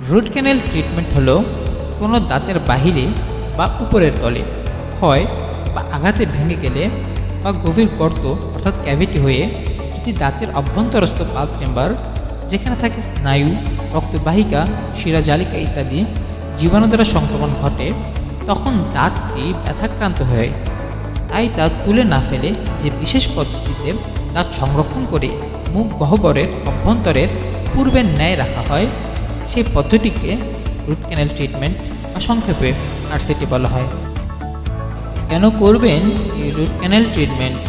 Root canal treatment হলো কোনো দাঁতের বাহিরে বা উপরের তলে ক্ষয় বা আঘাতে ভেঙে গেলে বা গভীর গর্ত অর্থাৎ ক্যাভিটি হয়ে যদি দাঁতের অভ্যন্তরস্থ পাল্প চেম্বার যেখানে থাকে স্নায়ু, রক্তবাহিকা, শিরাজালিকা ইত্যাদি জীবাণু দ্বারা সংক্রমণ ঘটে, তখন দাঁতটি ব্যথাক্রান্ত হয়। তাই দাঁত তুলে না ফেলে যে বিশেষ পদ্ধতিতে দাঁত সংরক্ষণ করে মুখ গহ্বরের অভ্যন্তরের পূর্বের ন্যায় রাখা হয়, সেই পদ্ধতিকে রুট ক্যানেল ট্রিটমেন্ট বা সংক্ষেপে আরসিটি বলা হয়। কেন করবেন এই রুট ক্যানেল ট্রিটমেন্ট?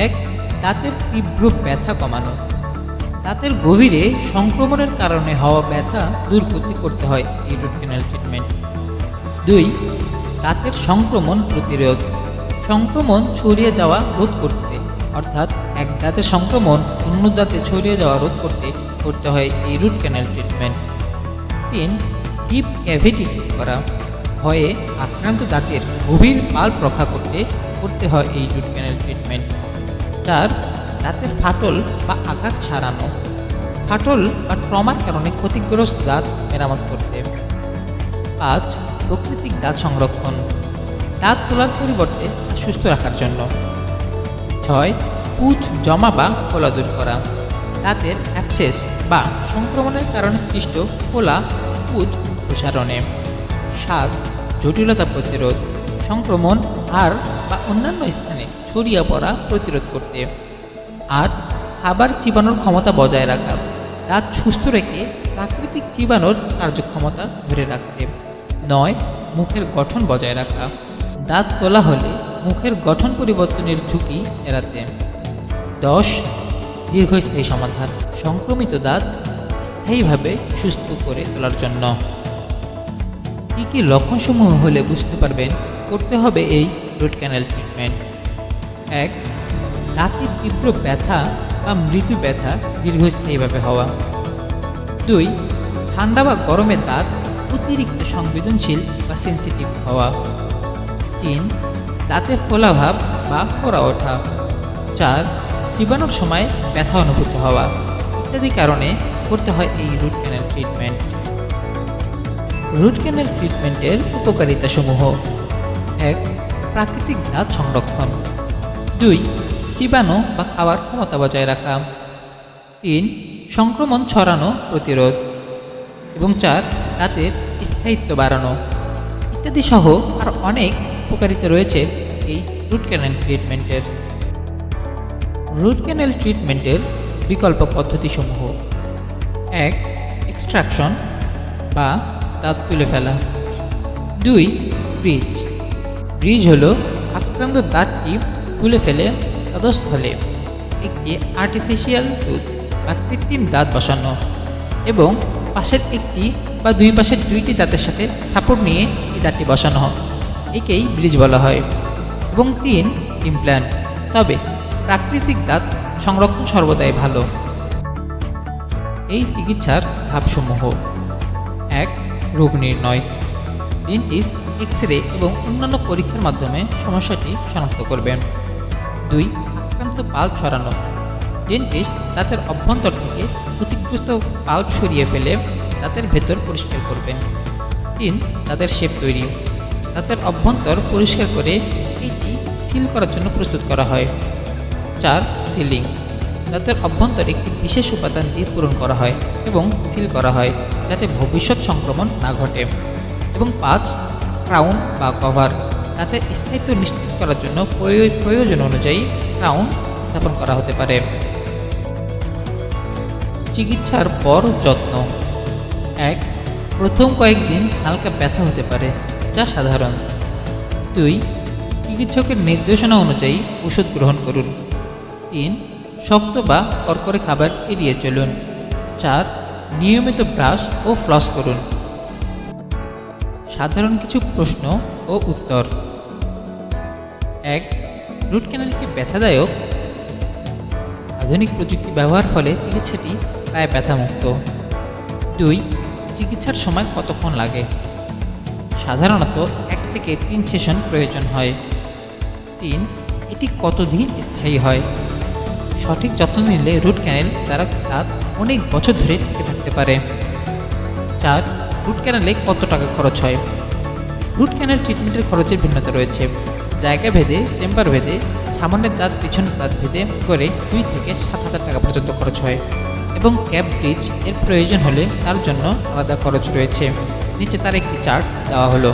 1. দাঁতের তীব্র ব্যথা কমানো। দাঁতের গভীরে সংক্রমণের কারণে হওয়া ব্যথা দূর করতে হয় এই রুট ক্যানেল ট্রিটমেন্ট। 2. দাঁতের সংক্রমণ প্রতিরোধ। সংক্রমণ ছড়িয়ে যাওয়া রোধ করতে, অর্থাৎ এক দাঁতের সংক্রমণ অন্য দাঁতে ছড়িয়ে যাওয়া রোধ করতে হয় এই root canal treatment. 3. Deep cavity ঠিক করা। ভয়ে আক্রান্ত দাঁতের গভীর পাল্প রক্ষা করতে হয় এই রুট ক্যানেল ট্রিটমেন্ট। 4. দাঁতের ফাটল বা আঘাত সারানো। ফাটল বা ট্রমার কারণে ক্ষতিগ্রস্ত দাঁত মেরামত করতে। 5. প্রাকৃতিক দাঁত সংরক্ষণ। দাঁত তোলার পরিবর্তে তা সুস্থ রাখার জন্য। 6. পুঁজ জমা বা ফোলা দূর করা। দাঁতের অ্যাবসেস বা সংক্রমণের কারণে সৃষ্ট ফোলা পুঁজ প্রসারণে। 7. জটিলতা প্রতিরোধ। সংক্রমণ হাড় বা অন্যান্য স্থানে ছড়িয়ে পড়া প্রতিরোধ করতে। 8. খাবার চিবানোর ক্ষমতা বজায় রাখা। দাঁত সুস্থ রেখে প্রাকৃতিক চিবানোর কার্যক্ষমতা ধরে রাখতে। 9. মুখের গঠন বজায় রাখা। দাঁত তোলা হলে মুখের গঠন পরিবর্তনের ঝুঁকি এড়াতে। 10. দীর্ঘস্থায়ী সমাধান। সংক্রমিত দাঁত স্থায়ীভাবে সুস্থ করে তোলার জন্য। কী কী লক্ষণসমূহ হলে বুঝতে পারবেন করতে হবে এই রুট ক্যানেল ট্রিটমেন্ট? 1. দাঁতের তীব্র ব্যথা বা মৃদু ব্যথা দীর্ঘস্থায়ীভাবে হওয়া। 2. ঠান্ডা বা গরমে দাঁত অতিরিক্ত সংবেদনশীল বা সেন্সিটিভ হওয়া। 3. দাঁতে ফোলাভাব বা ফোড়া ওঠা। 4. চিবানোর সময় ব্যথা অনুভূত হওয়া ইত্যাদি কারণে করতে হয় এই root canal treatment. Root canal ট্রিটমেন্টের উপকারিতাসমূহ: 1. প্রাকৃতিক দাঁত সংরক্ষণ। 2. চিবানো বা খাওয়ার ক্ষমতা বজায় রাখা। 3. সংক্রমণ ছড়ানো প্রতিরোধ। এবং 4. দাঁতের স্থায়িত্ব বাড়ানো ইত্যাদি সহ আর অনেক উপকারিতা রয়েছে এই রুট ক্যানেল ট্রিটমেন্টের। রুট ক্যানেল ট্রিটমেন্টের বিকল্প পদ্ধতিসমূহ: 1. এক্সট্রাকশন বা দাঁত তুলে ফেলা। 2. ব্রিজ হলো আক্রান্ত দাঁতটি তুলে ফেলে তদস্থলে একটি আর্টিফিশিয়াল টুথ বা কৃত্রিম দাঁত বসানো এবং পাশের একটি বা দুই পাশের দুইটি দাঁতের সাথে সাপোর্ট নিয়ে এই দাঁতটি বসানো হয়, একেই ব্রিজ বলা হয়। এবং 3. ইমপ্ল্যান্ট, তবে প্রাকৃতিক দাঁত সংরক্ষণ সর্বদাই ভালো। এই চিকিৎসার ধাপসমূহ: 1. রোগ নির্ণয়। ডেন্টিস্ট এক্স রে এবং অন্যান্য পরীক্ষার মাধ্যমে সমস্যাটি শনাক্ত করবেন। 2. আক্রান্ত পাল্প সরানো। ডেন্টিস্ট দাঁতের অভ্যন্তর থেকে ক্ষতিগ্রস্ত পাল্প সরিয়ে ফেলে দাঁতের ভেতর পরিষ্কার করবেন। 3. দাঁতের শেপ তৈরি। দাঁতের অভ্যন্তর পরিষ্কার করে এটি সিল করার জন্য প্রস্তুত করা হয়। 4. সিলিং। দাঁতের অভ্যন্তর একটি বিশেষ উপাদান দিয়ে পূরণ করা হয় এবং সিল করা হয় যাতে ভবিষ্যৎ সংক্রমণ না ঘটে। এবং 5. ক্রাউন বা কভার। দাঁতের স্থায়িত্ব নিশ্চিত করার জন্য প্রয়োজন অনুযায়ী ক্রাউন স্থাপন করা হতে পারে। চিকিৎসার পর যত্ন: 1. প্রথম কয়েকদিন হালকা ব্যথা হতে পারে, যা সাধারণ। 2. চিকিৎসকের নির্দেশনা অনুযায়ী ওষুধ গ্রহণ করুন। 3. শক্ত বা কড়কড়ে খাবার এড়িয়ে চলুন। 4. নিয়মিত ব্রাশ ও ফ্লস করুন। সাধারণ কিছু প্রশ্ন ও উত্তর: 1. রুট ক্যানেল কি ব্যথাদায়ক? আধুনিক প্রযুক্তি ব্যবহার ফলে চিকিৎসাটি প্রায় ব্যথামুক্ত। 2. চিকিৎসার সময় কতক্ষণ লাগে? সাধারণত 1 থেকে 3 সেশন প্রয়োজন হয়। 3. এটি কতদিন স্থায়ী হয়? সঠিক যত্ন নিলে রুট ক্যানেল দ্বারা দাঁত অনেক বছর ধরে টিকে থাকতে পারে। 4. রুট ক্যানালে কত টাকা খরচ হয়? রুট ক্যানাল ট্রিটমেন্টের খরচের ভিন্নতা রয়েছে। জায়গা ভেদে, চেম্বার ভেদে, সামনের দাঁত পিছনের দাঁত ভেদে করে 2 থেকে 7,000 টাকা পর্যন্ত খরচ হয় এবং ক্যাপ ব্রিজ এর প্রয়োজন হলে তার জন্য আলাদা খরচ রয়েছে। নিচে তার একটি চার্ট দেওয়া হলো।